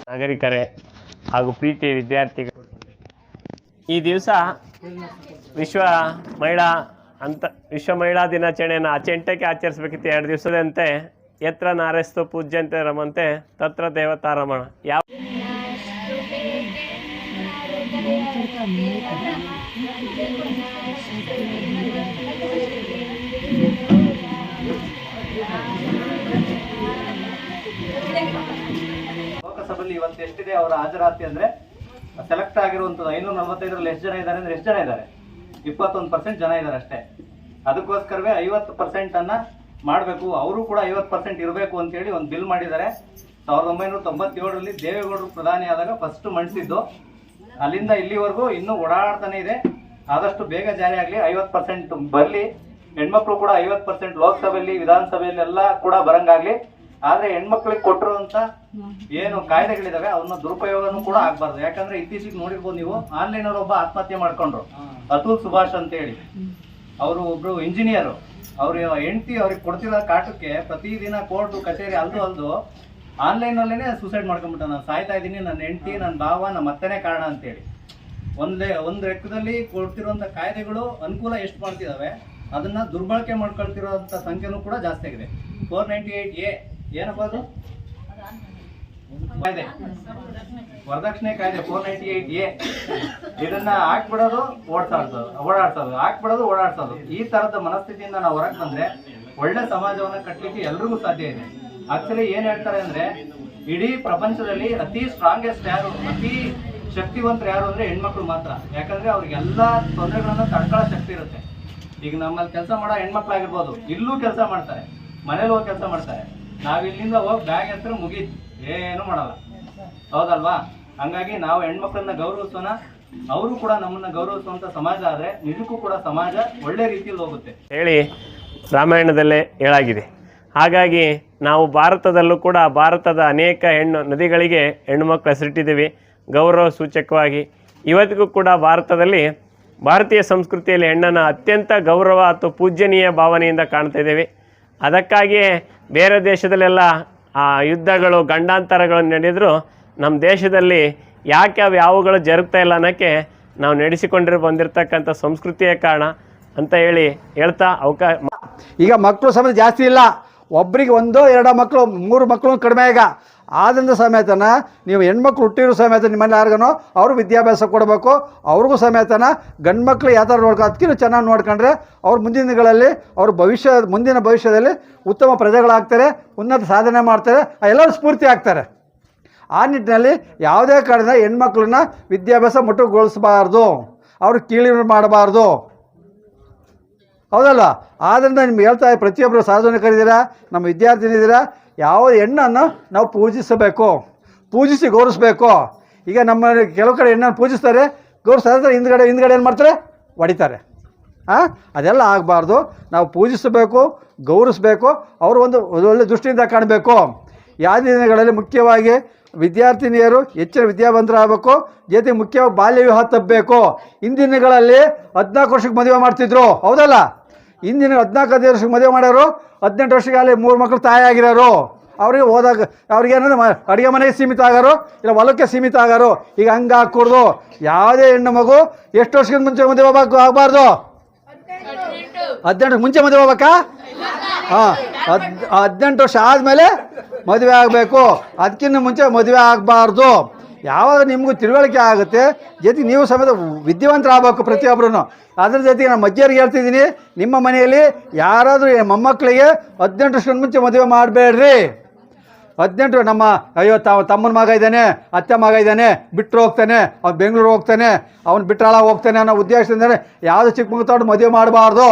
ನಾಗರಿಕರೇ ಹಾಗೂ ಪ್ರೀತಿಯ ವಿದ್ಯಾರ್ಥಿಗಳು, ಈ ದಿವಸ ವಿಶ್ವ ಮಹಿಳಾ ದಿನಾಚರಣೆಯನ್ನು ಅಚ್ಚೆಂಟಕ್ಕೆ ಆಚರಿಸಬೇಕಿತ್ತು. 2 ದಿವಸದಂತೆ ಯತ್ರ ನಾರೆಸ್ತು ಪೂಜ್ಯಂತೆ ರಮಂತೆ ತತ್ರ ದೇವತಾ ರಮಣ. ಯಾವ ಲೋಕಸಭೆಯಲ್ಲಿ ಇವತ್ತು ಎಷ್ಟಿದೆ ಅವರ ಹಾಜರಾತಿ ಅಂದ್ರೆ ಸೆಲೆಕ್ಟ್ ಆಗಿರುವಂಥದ್ದು 545ರಲ್ಲಿ ಎಷ್ಟು ಜನ ಇದ್ದಾರೆ ಅಂದ್ರೆ ಎಷ್ಟು ಜನ ಇದ್ದಾರೆ? 21% ಜನ ಇದ್ದಾರೆ ಅಷ್ಟೇ. ಅದಕ್ಕೋಸ್ಕರವೇ 50% ಅನ್ನ ಮಾಡಬೇಕು, ಅವರು ಕೂಡ 50% ಇರಬೇಕು ಅಂತೇಳಿ ಒಂದು ಬಿಲ್ ಮಾಡಿದ್ದಾರೆ. 1997ರಲ್ಲಿ ದೇವೇಗೌಡರು ಪ್ರಧಾನಿ ಆದಾಗ ಫಸ್ಟ್ ಮಂಡಿಸಿದ್ದು. ಅಲ್ಲಿಂದ ಇಲ್ಲಿವರೆಗೂ ಇನ್ನೂ ಓಡಾಡ್ತಾನೆ ಇದೆ. ಆದಷ್ಟು ಬೇಗ ಜಾರಿ ಆಗಲಿ, 50% ಬರಲಿ. ಹೆಣ್ಮಕ್ಳು ಕೂಡ 50% ಲೋಕಸಭೆಯಲ್ಲಿ ವಿಧಾನಸಭೆಯಲ್ಲಿ ಎಲ್ಲ ಕೂಡ ಬರಂಗಾಗ್ಲಿ. ಆದ್ರೆ ಹೆಣ್ಮಕ್ಳಿಗೆ ಕೊಟ್ಟಿರುವಂತ ಏನು ಕಾಯ್ದೆಗಳಿದಾವೆ ಅವನ್ನ ದುರುಪಯೋಗನೂ ಕೂಡ ಆಗ್ಬಾರ್ದು. ಯಾಕಂದ್ರೆ ಇತ್ತೀಚೆಗೆ ನೋಡಿರ್ಬೋದು ನೀವು, ಆನ್ಲೈನ್ ಒಬ್ಬ ಆತ್ಮಹತ್ಯೆ ಮಾಡ್ಕೊಂಡ್ರು, ಅತುಲ್ ಸುಭಾಷ್ ಅಂತ ಹೇಳಿ. ಅವರು ಒಬ್ರು ಇಂಜಿನಿಯರ್. ಅವ್ರ ಹೆಂಡತಿ ಅವ್ರಿಗೆ ಕೊಡ್ತಿರೋ ಕಾಟಕ್ಕೆ ಪ್ರತಿದಿನ ಕೋರ್ಟು ಕಚೇರಿ ಅಲ್ದು ಆನ್ಲೈನ್ ಸೂಸೈಡ್ ಮಾಡ್ಕೊಂಡ್ಬಿಟ್ಟ. ನಾನು ಸಾಯ್ತಾ ಇದ್ದೀನಿ, ನನ್ನ ಹೆಂಡತಿ, ನನ್ನ ಭಾವ, ನಮ್ಮ ಅತ್ತನೇ ಕಾರಣ ಅಂತೇಳಿ. ಒಂದು ಲೆಕ್ಕದಲ್ಲಿ ಕೊಡ್ತಿರುವಂತ ಕಾಯ್ದೆಗಳು ಅನುಕೂಲ ಎಷ್ಟು ಮಾಡ್ತಿದಾವೆ, ಅದನ್ನ ದುರ್ಬಳಕೆ ಮಾಡ್ಕೊಳ್ತಿರೋಂಥ ಸಂಖ್ಯೆನೂ ಕೂಡ ಜಾಸ್ತಿ ಆಗಿದೆ. 498A ಏನಪ್ಪ ಅದು? ಕಾಯ್ದೆ, ವರದಕ್ಷಿಣೆ ಕಾಯ್ದೆ 498A. ಇದನ್ನ ಹಾಕ್ಬಿಡೋದು, ಓಡಾಡ್ಸೋದು, ಹಾಕ್ಬಿಡೋದು, ಓಡಾಡ್ಸೋದು. ಈ ತರದ ಮನಸ್ಥಿತಿಯಿಂದ ನಾವು ಹೊರಗೆ ಬಂದ್ರೆ ಒಳ್ಳೆ ಸಮಾಜವನ್ನ ಕಟ್ಟಲಿಕ್ಕೆ ಎಲ್ರಿಗೂ ಸಾಧ್ಯ ಇದೆ. ಆಕ್ಚುಲಿ ಏನ್ ಹೇಳ್ತಾರೆ ಅಂದ್ರೆ, ಇಡೀ ಪ್ರಪಂಚದಲ್ಲಿ ಅತಿ ಸ್ಟ್ರಾಂಗೆಸ್ಟ್ ಯಾರು, ಅತಿ ಶಕ್ತಿವಂತರು ಯಾರು ಅಂದ್ರೆ ಹೆಣ್ಮಕ್ಳು ಮಾತ್ರ. ಯಾಕಂದ್ರೆ ಅವ್ರಿಗೆಲ್ಲಾ ತೊಂದರೆಗಳನ್ನ ತಡ್ಕೊಳ್ಳೋ ಶಕ್ತಿ ಇರುತ್ತೆ. ಈಗ ನಮ್ಮಲ್ಲಿ ಕೆಲಸ ಮಾಡೋ ಹೆಣ್ಮಕ್ಳಾಗಿರ್ಬೋದು, ಇಲ್ಲೂ ಕೆಲಸ ಮಾಡ್ತಾರೆ, ಮನೇಲಿ ಹೋಗಿ ಕೆಲಸ ಮಾಡ್ತಾರೆ. ನಾವ್ ಇಲ್ಲಿಂದ ಹೋಗಿ ಬ್ಯಾಗ್ ಹತ್ರ ಮುಗೀತು, ಏನು ಮಾಡಲ್ಲ, ಹೌದಲ್ವಾ? ಹಂಗಾಗಿ ನಾವು ಹೆಣ್ಮಕ್ಳನ್ನ ಗೌರವಿಸೋಣ, ಅವರು ಕೂಡ ನಮ್ಮನ್ನ ಗೌರವಿಸುವಂತ ಸಮಾಜ ಆದ್ರೆ ನಿಜಕ್ಕೂ ಕೂಡ ಸಮಾಜ ಒಳ್ಳೆ ರೀತಿಯಲ್ಲಿ ಹೋಗುತ್ತೆ ಹೇಳಿ ರಾಮಾಯಣದಲ್ಲೇ ಹೇಳಾಗಿದೆ. ಹಾಗಾಗಿ ನಾವು ಭಾರತದಲ್ಲೂ ಕೂಡ ಭಾರತದ ಅನೇಕ ನದಿಗಳಿಗೆ ಹೆಣ್ಣುಮಕ್ಳು ಹೆಸರಿಟ್ಟಿದ್ದೀವಿ ಗೌರವ ಸೂಚಕವಾಗಿ. ಇವತ್ತಿಗೂ ಕೂಡ ಭಾರತದಲ್ಲಿ ಭಾರತೀಯ ಸಂಸ್ಕೃತಿಯಲ್ಲಿ ಹೆಣ್ಣನ್ನು ಅತ್ಯಂತ ಗೌರವ ಅಥವಾ ಪೂಜ್ಯನೀಯ ಭಾವನೆಯಿಂದ ಕಾಣ್ತಾ ಇದ್ದೇವೆ. ಅದಕ್ಕಾಗಿಯೇ ಬೇರೆ ದೇಶದಲ್ಲೆಲ್ಲ ಯುದ್ಧಗಳು, ಗಂಡಾಂತರಗಳು ನಡೆದರೂ ನಮ್ಮ ದೇಶದಲ್ಲಿ ಯಾಕೆ ಯಾವುಗಳು ಜರುಗ್ತಾ ಇಲ್ಲ ಅನ್ನೋಕ್ಕೆ ನಾವು ಬಂದಿರತಕ್ಕಂಥ ಸಂಸ್ಕೃತಿಯ ಕಾರಣ ಅಂತ ಹೇಳ್ತಾ ಈಗ ಮಕ್ಕಳು ಸಮೇತ ಜಾಸ್ತಿ ಇಲ್ಲ. ಒಬ್ಬರಿಗೆ 1-2 ಮಕ್ಕಳು, 3 ಮಕ್ಕಳು ಕಡಿಮೆ. ಈಗ ಆದ್ದರಿಂದ ಸಮೇತನ ನೀವು ಹೆಣ್ಮಕ್ಳು ಹುಟ್ಟಿರೋ ಸಮೇತ ನಿಮ್ಮಲ್ಲಿ ಯಾರಿಗನೋ ಅವರು ವಿದ್ಯಾಭ್ಯಾಸ ಕೊಡಬೇಕು. ಅವ್ರಿಗೂ ಸಮೇತನ ಗಂಡು ಮಕ್ಕಳು ಯಾವ ಥರ ಅದಕ್ಕಿಂತ ಚೆನ್ನಾಗಿ ನೋಡ್ಕೊಂಡ್ರೆ ಅವ್ರು ಮುಂದಿನ ದಿನಗಳಲ್ಲಿ ಅವ್ರ ಮುಂದಿನ ಭವಿಷ್ಯದಲ್ಲಿ ಉತ್ತಮ ಪ್ರಜೆಗಳಾಗ್ತಾರೆ, ಉನ್ನತ ಸಾಧನೆ ಮಾಡ್ತಾರೆ, ಎಲ್ಲರೂ ಸ್ಫೂರ್ತಿ ಆಗ್ತಾರೆ. ಆ ನಿಟ್ಟಿನಲ್ಲಿ ಯಾವುದೇ ಕಾರಣದಿಂದ ಹೆಣ್ಮಕ್ಳನ್ನ ವಿದ್ಯಾಭ್ಯಾಸ ಮೊಟಕುಗೊಳಿಸಬಾರ್ದು, ಅವ್ರು ಕೀಳಿ ಮಾಡಬಾರ್ದು, ಹೌದಲ್ಲ? ಆದ್ದರಿಂದ ನಿಮ್ಗೆ ಹೇಳ್ತಾ ಪ್ರತಿಯೊಬ್ಬರು ಸಾರ್ವಜನಿಕರಿದ್ದೀರಾ, ನಮ್ಮ ವಿದ್ಯಾರ್ಥಿನಿದ್ದೀರಾ, ಯಾವ ಹೆಣ್ಣನ್ನು ನಾವು ಪೂಜಿಸಿ ಗೌರವಿಸ್ಬೇಕು. ಈಗ ನಮ್ಮ ಕೆಲವು ಕಡೆ ಹೆಣ್ಣನ್ನು ಪೂಜಿಸ್ತಾರೆ, ಗೌರವಿಸ್ತಾರೆ, ಹಿಂದ್ಗಡೆ ಏನು ಮಾಡ್ತಾರೆ, ಹೊಡಿತಾರೆ. ಅದೆಲ್ಲ ಆಗಬಾರ್ದು. ನಾವು ಪೂಜಿಸಬೇಕು, ಗೌರವಿಸ್ಬೇಕು, ಅವರು ಒಂದು ಒಳ್ಳೆ ದೃಷ್ಟಿಯಿಂದ ಕಾಣಬೇಕು. ಯಾವ ದಿನಗಳಲ್ಲಿ ಮುಖ್ಯವಾಗಿ ವಿದ್ಯಾರ್ಥಿನಿಯರು ಹೆಚ್ಚಿನ ವಿದ್ಯಾವಂತರಾಗಬೇಕು. ಜೊತೆ ಮುಖ್ಯವಾಗಿ ಬಾಲ್ಯ ವಿವಾಹ ತಪ್ಪಬೇಕು. ಇಂದಿನ ದಿನಗಳಲ್ಲಿ 14 ವರ್ಷಕ್ಕೆ ಮದುವೆ ಮಾಡ್ತಿದ್ರು, ಹೌದಲ್ಲ? ಇಂದಿನ 14 ವರ್ಷಕ್ಕೆ ಮದುವೆ ಮಾಡೋರು 18 ವರ್ಷಕ್ಕೆ ಅಲ್ಲಿ 3 ಮಕ್ಕಳು ತಾಯಿ ಆಗಿರೋರು. ಅವ್ರಿಗೆ ಹೋದಾಗ ಅವ್ರಿಗೇನಂದ್ರೆ ಅಡುಗೆ ಮನೆಗೆ ಸೀಮಿತ ಆಗೋರು, ಇಲ್ಲ ಹೊಲಕ್ಕೆ ಸೀಮಿತ ಆಗೋರು. ಈಗ ಹಂಗೆ ಹಾಕ್ಕೊಡ್ದು. ಯಾವುದೇ ಹೆಣ್ಣು ಮಗು ಎಷ್ಟು ವರ್ಷಕ್ಕಿಂತ ಮುಂಚೆ ಮದುವೆ ಆಗಬಾರ್ದು? 18 ಮುಂಚೆ ಮದುವೆ ಆಗ್ಬೇಕಾ? 18 ವರ್ಷ ಆದಮೇಲೆ ಮದುವೆ ಆಗಬೇಕು, ಅದಕ್ಕಿಂತ ಮುಂಚೆ ಮದುವೆ ಆಗಬಾರ್ದು. ಯಾವಾಗ ನಿಮಗೂ ತಿಳುವಳಿಕೆ ಆಗುತ್ತೆ, ಜೊತೆಗೆ ನೀವು ಸಮೇತ ವಿದ್ಯಾವಂತರಾಗಬೇಕು ಪ್ರತಿಯೊಬ್ಬರೂ. ಅದ್ರ ಜೊತೆಗೆ ನಾನು ಅಜ್ಜಿಯರಿಗೆ ಹೇಳ್ತಿದ್ದೀನಿ, ನಿಮ್ಮ ಮನೆಯಲ್ಲಿ ಯಾರಾದರೂ ಮೊಮ್ಮಕ್ಕಳಿಗೆ 18 ವರ್ಷದ ಮುಂಚೆ ಮದುವೆ ಮಾಡಬೇಡ್ರಿ. 18 ನಮ್ಮ ತಮ್ಮನ ಮಗ ಇದ್ದಾನೆ, ಅತ್ತೆ ಮಗ ಇದ್ದಾನೆ, ಬಿಟ್ಟರು ಹೋಗ್ತಾನೆ, ಅವ್ನು ಬೆಂಗಳೂರು ಹೋಗ್ತಾನೆ, ಅವ್ನು ಬಿಟ್ಟರಾಳ ಹೋಗ್ತಾನೆ ಅನ್ನೋ ಉದ್ದೇಶದಿಂದ ಯಾವುದೇ ಚಿಕ್ಕ ಮಗು ತಗೊಂಡು ಮದುವೆ ಮಾಡಬಾರ್ದು.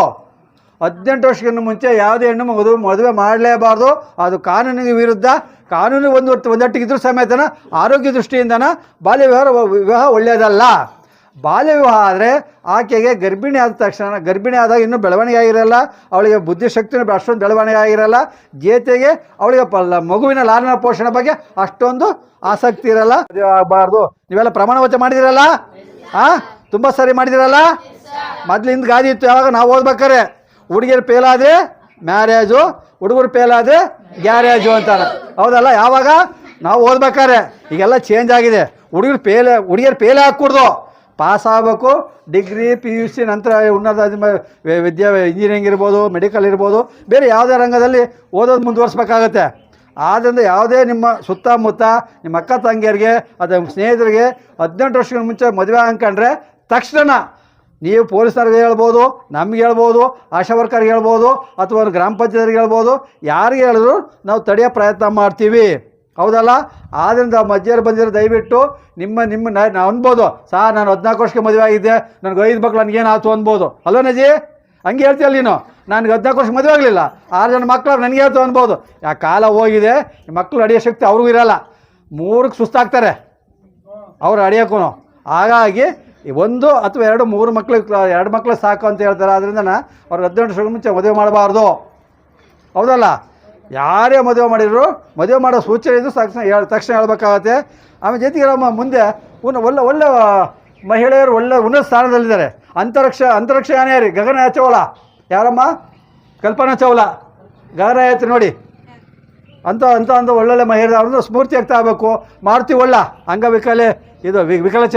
18 ವರ್ಷಕ್ಕಿಂತ ಮುಂಚೆ ಯಾವುದೇ ಹೆಣ್ಣು ಮದುವೆ ಮಾಡಲೇಬಾರ್ದು. ಅದು ಕಾನೂನಿಗೆ ವಿರುದ್ಧ. ಕಾನೂನು ಒಂದೊಟ್ಟಿಗಿದ್ರೂ ಸಮೇತನ ಆರೋಗ್ಯ ದೃಷ್ಟಿಯಿಂದನ ಬಾಲ್ಯ ವಿವಾಹ ಒಳ್ಳೆಯದಲ್ಲ. ಬಾಲ್ಯ ವಿವಾಹ ಆದರೆ ಆಕೆಗೆ ಗರ್ಭಿಣಿ ಆದ ತಕ್ಷಣ, ಗರ್ಭಿಣಿ ಆದಾಗ ಇನ್ನೂ ಬೆಳವಣಿಗೆ ಆಗಿರಲ್ಲ, ಅವಳಿಗೆ ಬುದ್ಧಿಶಕ್ತಿನೂ ಅಷ್ಟೊಂದು ಬೆಳವಣಿಗೆ ಆಗಿರಲ್ಲ, ಜೊತೆಗೆ ಅವಳಿಗೆ ಮಗುವಿನ ಲಾಲನ ಪೋಷಣೆ ಬಗ್ಗೆ ಅಷ್ಟೊಂದು ಆಸಕ್ತಿ ಇರಲ್ಲ. ಮದುವೆ ಆಗಬಾರ್ದು. ನೀವೆಲ್ಲ ಪ್ರಮಾಣ ವಚನ ಮಾಡಿದಿರಲ್ಲ? ತುಂಬ ಸರಿ ಮಾಡಿದಿರಲ್ಲ? ಮೊದಲಿಂದ ಗಾದಿ ಇತ್ತು. ಯಾವಾಗ ನಾವು ಓದ್ಬೇಕಾರೆ ಹುಡುಗಿಯರು ಫೇಲಾದರೆ ಮ್ಯಾರೇಜು, ಹುಡುಗರು ಫೇಲಾದರೆ ಗ್ಯಾರೇಜು ಅಂತಾರೆ, ಹೌದಲ್ಲ? ಯಾವಾಗ ನಾವು ಓದ್ಬೇಕಾದ್ರೆ ಈಗೆಲ್ಲ ಚೇಂಜ್ ಆಗಿದೆ. ಹುಡುಗಿಯರು ಪೇಲೆ ಹಾಕ್ಕೊಡ್ದು, ಪಾಸ್ ಆಗಬೇಕು. ಡಿಗ್ರಿ PUC ನಂತರ ಉನ್ನತ ಇಂಜಿನಿಯರಿಂಗ್ ಇರ್ಬೋದು, ಮೆಡಿಕಲ್ ಇರ್ಬೋದು, ಬೇರೆ ಯಾವುದೇ ರಂಗದಲ್ಲಿ ಓದೋದು ಮುಂದುವರಿಸ್ಬೇಕಾಗತ್ತೆ. ಆದ್ದರಿಂದ ಯಾವುದೇ ನಿಮ್ಮ ಸುತ್ತಮುತ್ತ ನಿಮ್ಮ ಅಕ್ಕ ತಂಗಿಯರಿಗೆ ಅಥವಾ ಸ್ನೇಹಿತರಿಗೆ 18 ವರ್ಷಗಳ ಮುಂಚೆ ಮದುವೆ ಅಂದ್ಕೊಂಡ್ರೆ ತಕ್ಷಣ ನೀವು ಪೊಲೀಸರಿಗೆ ಹೇಳ್ಬೋದು, ನಮ್ಗೆ ಹೇಳ್ಬೋದು, ಆಶಾ ವರ್ಕರ್ಗೆ ಹೇಳ್ಬೋದು, ಅಥವಾ ಗ್ರಾಮ ಪಂಚಾಯತ್ಗೆ ಹೇಳ್ಬೋದು, ಯಾರಿಗೆ ಹೇಳಿದ್ರು ನಾವು ತಡೆಯೋ ಪ್ರಯತ್ನ ಮಾಡ್ತೀವಿ. ಹೌದಲ್ಲ? ಆದ್ದರಿಂದ ಮಧ್ಯರು ಬಂದಿರೋ ದಯವಿಟ್ಟು ನಾವು ಅನ್ಬೋದು, ನಾನು 14 ವರ್ಷಕ್ಕೆ ಮದುವೆ ಆಗಿದ್ದೆ, ನನಗೆ 5 ಮಕ್ಳು ನನಗೇನಾಯ್ತು ಅನ್ಬೋದು. ಅಲ್ಲೋ ನಜಿ, ಹಂಗೆ ಹೇಳ್ತೀಯಲ್ಲ ನೀನು. ನನಗೆ 14 ವರ್ಷಕ್ಕೆ ಮದುವೆ ಆಗಲಿಲ್ಲ, 6 ಜನ ಮಕ್ಕಳು ನನಗೆ ಹೇಳ್ತು ಅನ್ಬೋದು. ಆ ಕಾಲ ಹೋಗಿದೆ. ಮಕ್ಕಳು ಅಡಿಯೋ ಶಕ್ತಿ ಅವ್ರಿಗೂ ಇರೋಲ್ಲ, 3ಕ್ಕೆ ಸುಸ್ತಾಗ್ತಾರೆ ಅವ್ರು ಅಡಿಯೋಕ್ಕೂ. ಹಾಗಾಗಿ 1 ಅಥವಾ 2 3 ಮಕ್ಕಳು ಸಾಕು ಅಂತ ಹೇಳ್ತಾರೆ. ಆದ್ದರಿಂದ ಅವ್ರಿಗೆ 18 ವರ್ಷಗಳ ಮುಂಚೆ ಮದುವೆ ಮಾಡಬಾರ್ದು. ಹೌದಲ್ಲ? ಯಾರೇ ಮದುವೆ ಮಾಡಿದ್ರು ಮದುವೆ ಮಾಡೋ ಸೂಚನೆ ಇದ್ದು ತಕ್ಷಣ ಹೇಳ್ಬೇಕಾಗತ್ತೆ. ಆಮೇಲೆ ಜೊತೆಗೆ ನಮ್ಮ ಮುಂದೆ ಒಳ್ಳೆ ಮಹಿಳೆಯರು ಒಳ್ಳೆ ಉನ್ನತ ಸ್ಥಾನದಲ್ಲಿದ್ದಾರೆ. ಅಂತರಿಕ್ಷಯಾನಿಯಾರಿ ಗಗನಯಾನ ಚೌಲ, ಯಾರಮ್ಮ? ಕಲ್ಪನಾ ಚಾವ್ಲಾ, ಗಗನಯಾತ್ರಿ ನೋಡಿ. ಅಂತ ಒಳ್ಳೊಳ್ಳೆ ಮಹಿಳೆ ಅವ್ರನ್ನ ಸ್ಫೂರ್ತಿ ಆಗ್ತಾ ಆಗಬೇಕು. ಮಾರುತಿ ಒಳ್ಳ ಅಂಗವಿಕಲೆ ಇದು ವಿಕಲಚೇತನ